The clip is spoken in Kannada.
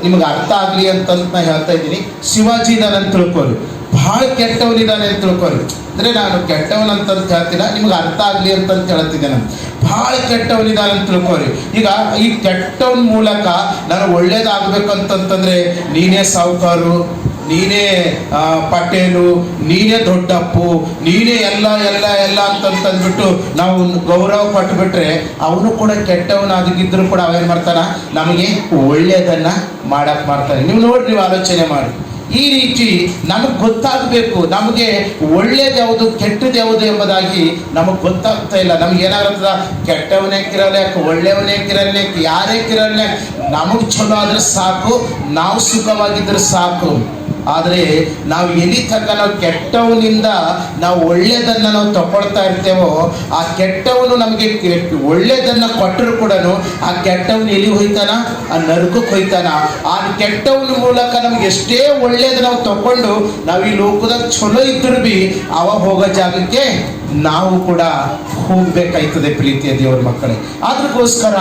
ನಿಮ್ಗೆ ಅರ್ಥ ಆಗಲಿ ಅಂತ ನಾನು ಹೇಳ್ತಾ ಇದ್ದೀನಿ. ಶಿವಾಜಿ ಇದ್ದಾನೆ ಅಂತ ತಿಳ್ಕೊರಿ, ಭಾಳ ಕೆಟ್ಟವನಿದ್ದಾನೆ ಅಂತ ತಿಳ್ಕೊರಿ. ಅಂದರೆ ನಾನು ಕೆಟ್ಟವನಂತ ಹೇಳ್ತೀನ, ನಿಮ್ಗೆ ಅರ್ಥ ಆಗಲಿ ಅಂತ ಹೇಳ್ತಿದ್ದೆ. ನಾನು ಭಾಳ ಕೆಟ್ಟವನಿದ್ದಾನೆ ಅಂತ ತಿಳ್ಕೊರಿ. ಈಗ ಈ ಕೆಟ್ಟವನ ಮೂಲಕ ನಾನು ಒಳ್ಳೇದಾಗಬೇಕಂತಂತಂದರೆ ನೀನೇ ಸಾಹುಕಾರು, ನೀನೇ ಪಟೇಲು, ನೀನೇ ದೊಡ್ಡಪ್ಪು, ನೀನೇ ಎಲ್ಲ ಎಲ್ಲ ಎಲ್ಲ ಅಂತಂತಂದ್ಬಿಟ್ಟು ನಾವು ಗೌರವ ಪಟ್ಟುಬಿಟ್ರೆ ಅವನು ಕೂಡ ಕೆಟ್ಟವನಾಗಿದ್ದರೂ ಕೂಡ ಅವೇನು ಮಾಡ್ತಾನ, ನಮಗೆ ಒಳ್ಳೆಯದನ್ನು ಮಾಡಕ್ಕೆ ಮಾಡ್ತಾನೆ. ನೀವು ನೋಡಿ, ನೀವು ಆಲೋಚನೆ ಮಾಡಿ. ಈ ರೀತಿ ನಮಗೆ ಗೊತ್ತಾಗಬೇಕು, ನಮಗೆ ಒಳ್ಳೇದು ಯಾವುದು ಕೆಟ್ಟದ್ದು ಯಾವುದು ಎಂಬುದಾಗಿ ನಮಗೆ ಗೊತ್ತಾಗ್ತಾ ಇಲ್ಲ. ನಮ್ಗೆ ಏನಾಗ್ತದ, ಕೆಟ್ಟವನೇ ಕಿರಲ್ಯಾಕ, ಒಳ್ಳೆಯವನೇ ಕಿರಲ್ಯಾಕ, ಯಾರೇ ಕಿರಲ್ಯಾಕ, ನಮಗೆ ಚಲೋ ಆದ್ರೆ ಸಾಕು, ನಾವು ಸುಖವಾಗಿದ್ರೆ ಸಾಕು. ಆದರೆ ನಾವು ಎಲ್ಲಿ ತನಕ ನಾವು ಕೆಟ್ಟವನಿಂದ ನಾವು ಒಳ್ಳೆಯದನ್ನು ನಾವು ತಗೊಳ್ತಾ ಇರ್ತೇವೋ, ಆ ಕೆಟ್ಟವನು ನಮಗೆ ಒಳ್ಳೆಯದನ್ನು ಕೊಟ್ಟರು ಕೂಡ ಆ ಕೆಟ್ಟವನು ಎಲ್ಲಿ ಹೋಯ್ತಾನ, ಆ ನರಕಕ್ಕೆ ಹೋಯ್ತಾನ. ಆ ಕೆಟ್ಟವನ ಮೂಲಕ ನಮ್ಗೆ ಎಷ್ಟೇ ಒಳ್ಳೆಯದು ನಾವು ತಗೊಂಡು ನಾವು ಈ ಲೋಕದಾಗ ಚಲೋ ಇದ್ರೂ ಬಿ ಅವ ಹೋಗೋ ಜಾಗಕ್ಕೆ ನಾವು ಕೂಡ ಹೋಗ್ಬೇಕಾಯ್ತದೆ ಪ್ರೀತಿಯ ದೇವರ ಮಕ್ಕಳೇ. ಅದಕ್ಕೋಸ್ಕರ